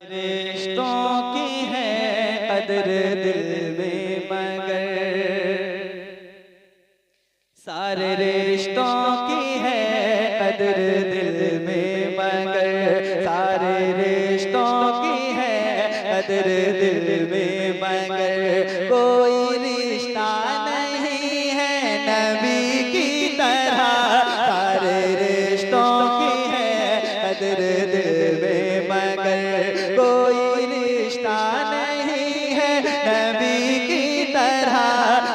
रिश्तों की है कदर दिल में मगर सारे रिश्तों की है कदर दिल में मगर सारे रिश्तों की है कदर दिल में मगर कोई रिश्ता नहीं है नबी की तरह सारे रिश्तों की है कदर दिल में मगर कोई रिश्ता नहीं है नबी की तरह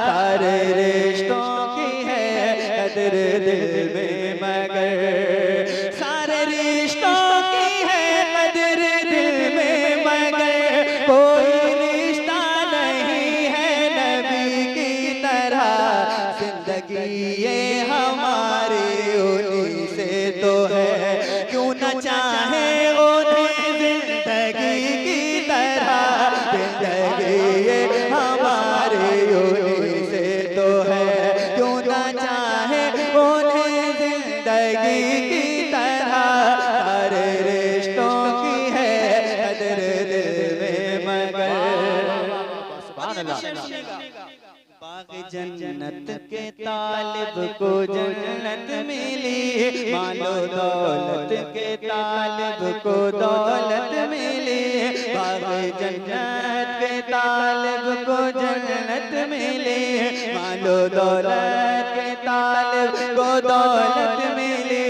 सारे रिश्तों की है कदर दिल में मगर सारे रिश्तों की है कदर दिल में मगर कोई रिश्ता नहीं है नबी की तरह जिंदगी ये हमारी उन्हीं से तो है क्यों न चाहे उन्हें जिंदगी की तरह जिंदगी ये हमारी उन्हीं से तो है क्यों न चाहे उन्हें जिंदगी की तरह सारे रिश्तों की है कदर दिल में मगर बाग जन्नत के तालिब को जन्नत मिली मालो दौलत के तालिब को दौलत मिली बाग जन्नत के तालिब को जन्नत मिली मालो दौलत के तालिब को दौलत मिली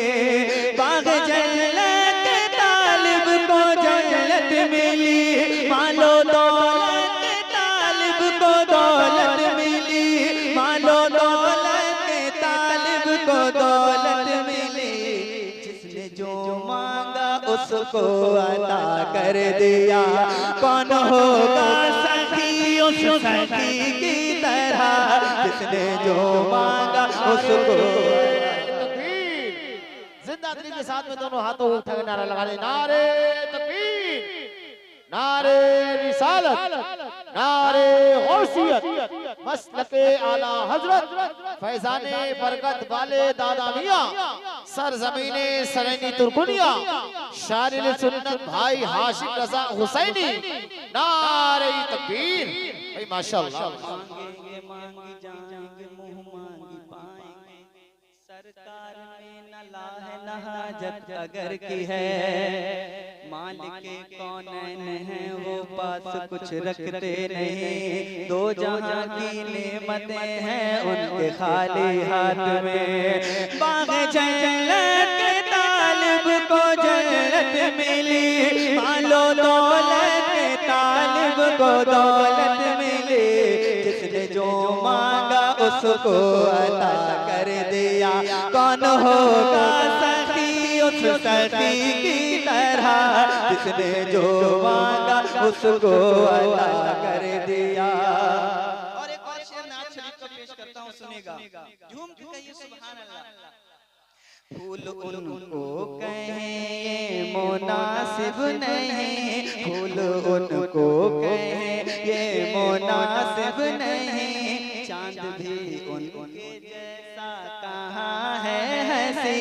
बाग जन्नत के तालिब को जन्नत मिली मालो दौलत के तालिब को दौलत मिली मालो दौलत के तालिब को दौलत मिली जिसने जो मांगा उसको अता कर दिया कौन होगा सखी उस सखी की तरह जिसने जो मांगा उसको जिंदा दिल के साथ में दोनों हाथों को उठा नारा लगा दे नारे तकबीर नारे रिसालत नारे गौसियत मसलके आला हजरत फैजाने बरकत वाले दादा मियां सरजमीने सरैनी तुर्कुनिया शारिल सुन्नत भाई हाशिम रजा हुसैनी नारे तकबीर भाई माशाअल्लाह मांगेंगे मांगी जाएंगे मुंह मांगी पाएंगे सरकार में न लाह न हाजत अगर की है मालिक कौनैन है वो पास कुछ रखते नहीं दो जहां की नेमतें हैं उनके खाली हाथ में बाग जन्नत के तालिब को जन्नत मिली मालो दौलत के तालिब को दौलत मिली जिसने जो मांगा उसको अता कर दिया कौन होगा सखी उस सखी की तरह जिसने जो मांगा उसको अता कर दिया। और एक और शेर नात शरीफ का पेश करता हूँ सुनेगा झूम के कहिए सुभान अल्लाह। फूल उनको कहें ये मुनासिब नहीं फूल उनको कहें ये मुनासिब नहीं चांद भी उनके जैसा कहाँ है हंसी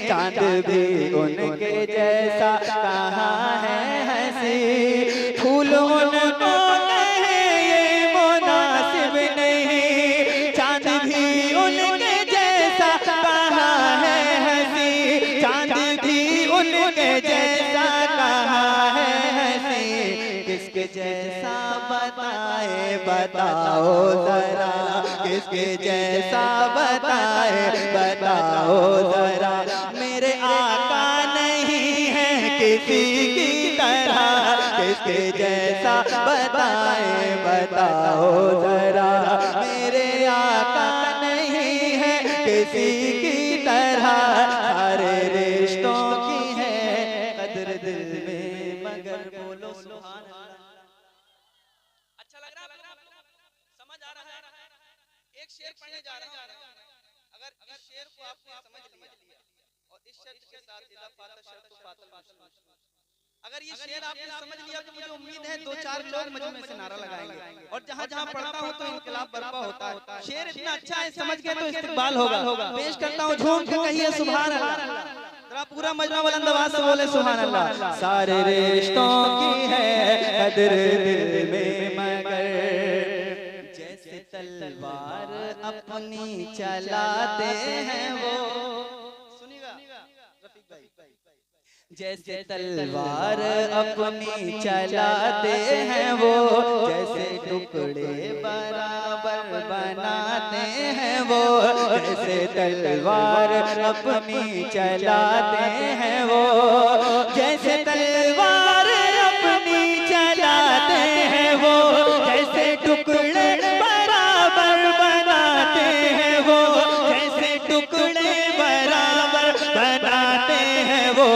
चांद भी उनके जैसा कहाँ है हंसी फूल उनको कहें ये मुनासिब नहीं चांद भी उनके जैसा कहाँ है हंसी चांद भी उनके जैसा कहाँ है हंसी किसके जैसा बताए बताओ जरा किसके जैसा बताए बताओ जरा मेरे आका नहीं है किसी की तरह किसके जैसा बताए बताओ जरा मेरे आका नहीं है किसी की तरह सारे रिश्तों की है कदर दिल में मगर बोलो सुभान अल्लाह। अच्छा लग रहा है समझ आ रहा है एक शेर पढ़ने जा रहा हूं अगर इस शेर को आपने समझ लिया और इस शर्त के साथ इला फाता शर्त फातल अगर ये शेर आपने समझ लिया तो मुझे उम्मीद है दो चार लोग मजमे से नारा लगाएंगे और जहां जहां पढ़ता हूं तो इनकलाब बर्पा होता है। शेर इतना अच्छा है समझ गए तो इस्तिकबाल होगा। पेश करता हूं झूम के कहिए सुभान अल्लाह। जरा पूरा मजमा बुलंद आवाज से बोले सुभान अल्लाह। सारे रिश्तों की है कदर दिल में मगर जैसे तलवार अपनी चलाते हैं वो, सुनिएगा रफीक भाई, जैसे तलवार अपनी चलाते हैं वो, जैसे टुकड़े बराबर बनाते हैं वो, जैसे तलवार अपनी चलाते हैं वो, जैसे तलवार अपनी चलाते हैं वो, जैसे टुकड़े बराबर बनाते हैं वो, जैसे टुकड़े बराबर बनाते हैं वो,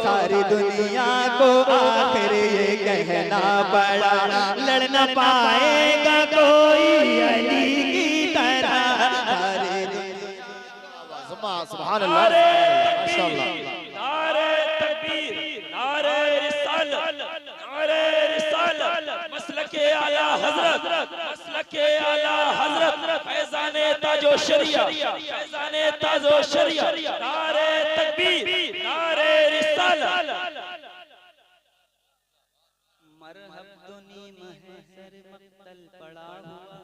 सारी दुनिया को आखिर ये कहना पड़ा, लड़ना पाएगा कोई अली की तरह। सारी सुभान अल्लाह, माशाअल्लाह। नारे तकबीर, नारे रिसालत, नारे रिसालत, मसलके आला हजरत, मसलके आला हजरत, फैज़ाने ताजो शरिया, फैज़ाने ताजो शरिया, नारे तकबीर, नारे रिसालत। मरहब दुनी महसर मक्तल पड़ा हुआ,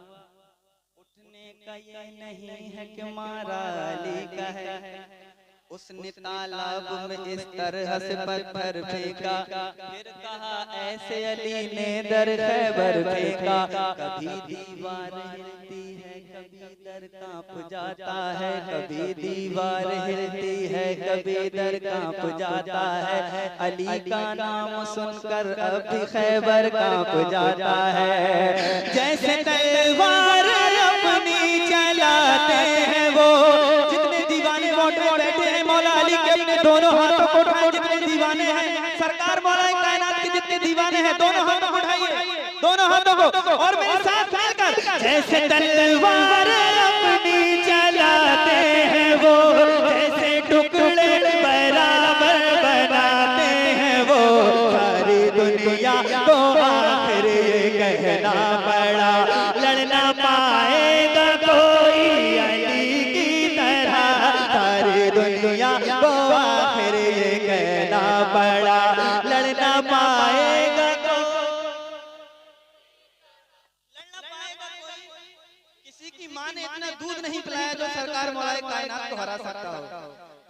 उठने का ये नहीं है कि मारा अली का है, उसने तालाब में इस तरह से पत्थर फेंका, फिर कहा ऐसे अली ने दर खैबर फेंका, कभी दीवार हिलती है कभी दर कांप जाता है, कभी दीवार हिलती है कभी दर कांप जाता है, अली का नाम सुनकर अभी खैबर कांप जाता है, जैसे तलवार अपनी चलाते हैं वो, जितने दीवाने मोटे बैठे हैं मौला अली के अपने दोनों हाथों को उठाए, जितने दीवाने हैं सरकार मौला कायनात के जितने दीवाने हैं दोनों हाथों को उठाइए, दोनों हाथों को, और मेरे साथ मिलकर जैसे तलवार अपनी चलाते हैं वो, जैसे टुकड़े बराबर बनाते हैं वो, सारी दुनिया को आखिर ये कहना पड़ा, लड़ना पाएगा कोई अली की तरह। सारी दुनिया को आखिर ये कहना पड़ा, लड़ना पाएगा कोई। किसी की माँ ने इतना दूध नहीं पिलाया जो सरकार मौलाए कायनात को हरा सकता हो।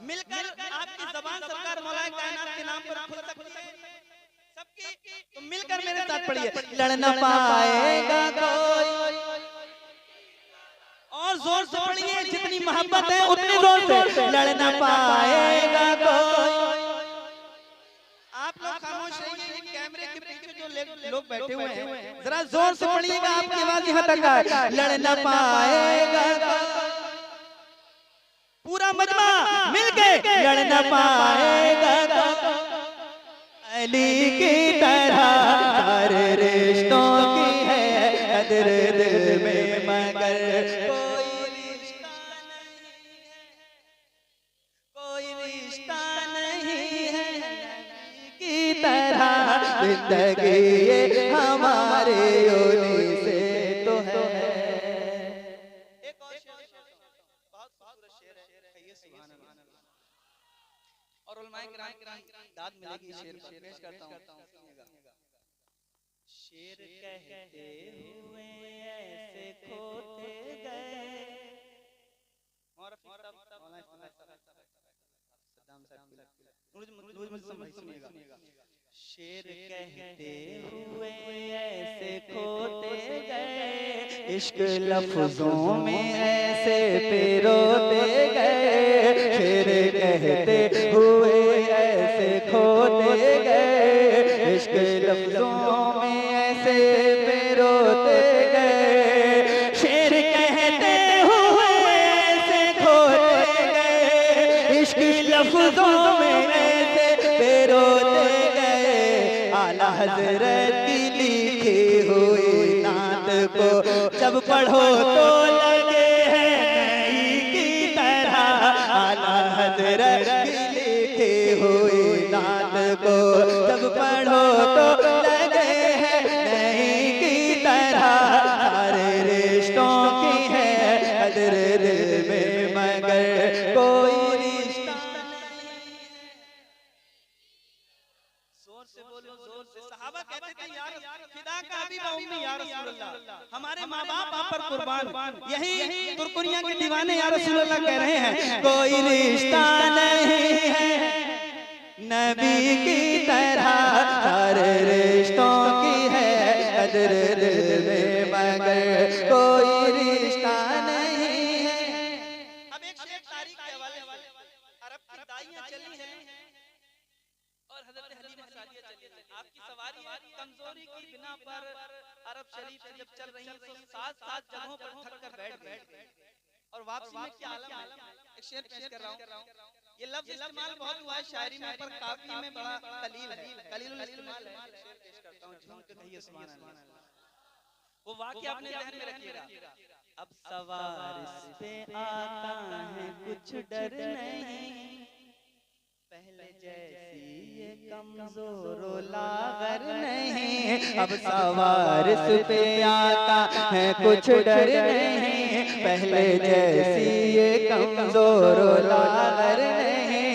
मिलकर आपकी जबान सरकार मौलाए कायनात के नाम पर खुल सकती है सबकी, तो मिलकर मेरे साथ पढ़िए, लड़ना पाएगा कोई, और जोर से पढ़िए, जितनी मोहब्बत है उतनी जोर से, लड़ना पाएगा कोई। आप लोग खामोश रहिए, कैमरे के पीछे जो लोग बैठे हुए हैं जरा जोर से पढ़िएगा, आपकी आवाज यहाँ तक आए, लड़ना पाएगा पूरा मजमा मिलके, लड़ना पाएगा अली की तरह, सारे रिश्तों की है कदर दिल में मगर कोई रिश्ता नहीं है, कोई रिश्ता नहीं है अली की तरह, जिंदगी ये हमारे योनी से तो है। एक और शेर, बहुत खूबसूरत शेर है, कहिए सुभान अल्लाह। और उलमाए किराम दाद मिलेगी शेर पर, पेश करता हूं, शेर कहते हुए ऐसे खोते गए, शेर कहते हुए ऐसे खोते गए, इश्क लफ्जों में ऐसे पिरोते गए, शेर कहते हुए ऐसे खोते गए, इश्क लफ्जों में ऐसे पिरोते गए, शेर कहते हुए ऐसे खोते गए, इश्क लफ्जों में ऐसे पिरोते गए, आला हजरत की लिखी हुई नात को जब पढ़ो तो लगे हैं नई की तरह, आला हजरत की लिखी हुई नात को जब पढ़ो तो लगे हैं नई की तरह, सारे रिश्तों की है कदर दिल में मगर कोई रिश्ता नहीं है। जोर से बोलो, जोर से। सहाबा कहते थे फिदा का भी उम्मी या रसूल अल्लाह, हमारे माँ बाप आप पर कुर्बान। यही तुर्कुनिया के दीवाने या रसूल अल्लाह कह रहे हैं, कोई रिश्ता नहीं है नबी की तरह, सारे रिश्तों की है कदर दिल में मगर कोई रिश्ता नहीं है। अब एक शेर तारीख के हवाले अरब की दाइयां चली हैं और हजरत हलीमा सादिया चली हैं। आपकी सवारी कमजोरी की बिना पर अरब शरीफ से जब चल रही है तो 7 जगहों पर थक कर बैठ गई और वापसी में क्या आलम है। एक शेर पेश कर रहा हूँ, ये लफ्ज इस्तेमाल बहुत हुआ है शायरी में पर काफी में बड़ा कलील है, कलील इस्तेमाल है। शेर पेश करता हूँ, झूम के कहिए सुभान अल्लाह। वो वाकया अपने ध्यान में रखिएगा। अब सवार इस पे आता है कुछ डर नहीं, पहले जैसी ये कमजोर लागर नहीं। अब सवार इस पे आता है कुछ डर नहीं, पहले जैसी ये कमजोर लागर नहीं।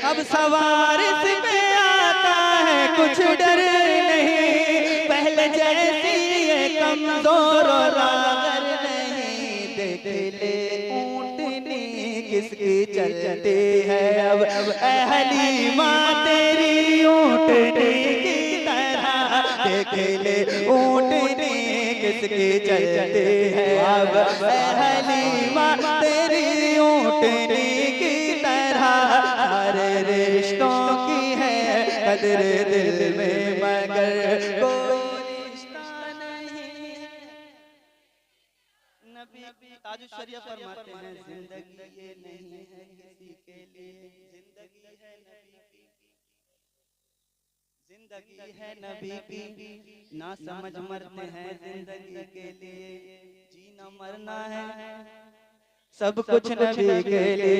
अब सवार इस पे आता है कुछ डर नहीं, पहले जैसी ये कमजोर लागर नहीं। देख ले ऊँटनी किसकी चलती है अब, हलीमा तेरी ऊँटनी की तरह। देख ले ऊँटनी किसकी चलती है अब, हलीमा तेरी ऊँटनी की तरह। सारे रिश्तों की है कदर दिल में मगर कोई रिश्ता नहीं। नबी ताजुल शरीयत फरमाते हैं, जिंदगी ये नहीं है किसी के लिए, जिंदगी है नबी की, जिंदगी है नबी की। ना समझ मरते हैं जिंदगी के लिए, जीना मरना है सब कुछ नबी के लिए।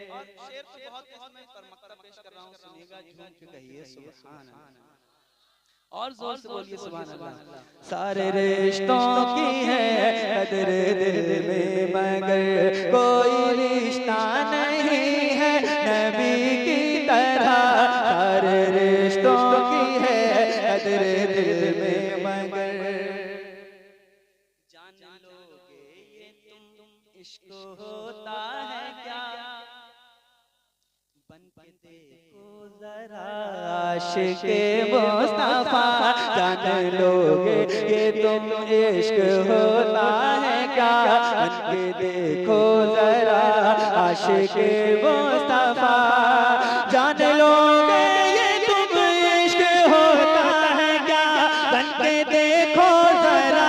और शेर तो बहुत इसमें पर मक्तब पेश कर रहा हूँ, सुनिएगा, झूम के कहिए सुभान अल्लाह और जोर से बोलिए सुभान अल्लाह। सारे रिश्तों की है कदर दिल में मगर कोई रिश्ता नहीं है नबी की तरह। सारे रिश्तों की है कदर दिल में मगर जान लोगे ये तुम इश्क होता है क्या, बन के देखो जरा आशिक़े मुस्तफा। जान लोगे ये तुम इश्क होता है क्या, बन के देखो जरा आशिक़े मुस्तफा। जान लोगे ये तुम इश्क होता है क्या, बन के देखो जरा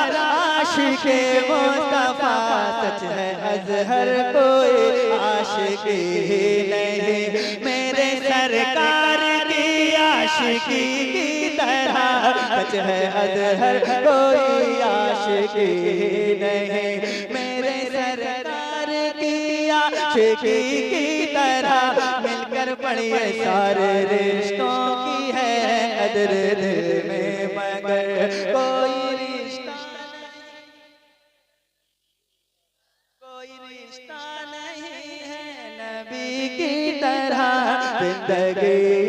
आशिक़े मुस्तफा। सच है अज़हर कोई आशिक़ ही नहीं, मेरे सरकार की आशिकी की तरह। सच है अज़हर कोई आशिक़ ही नहीं, मेरे सरकार की आशिकी की तरह। मिलकर पढ़िए सारे रिश्तों की है कदर दिल में मगर कोई रिश्ता नहीं है नबी की तरह। जिंदगी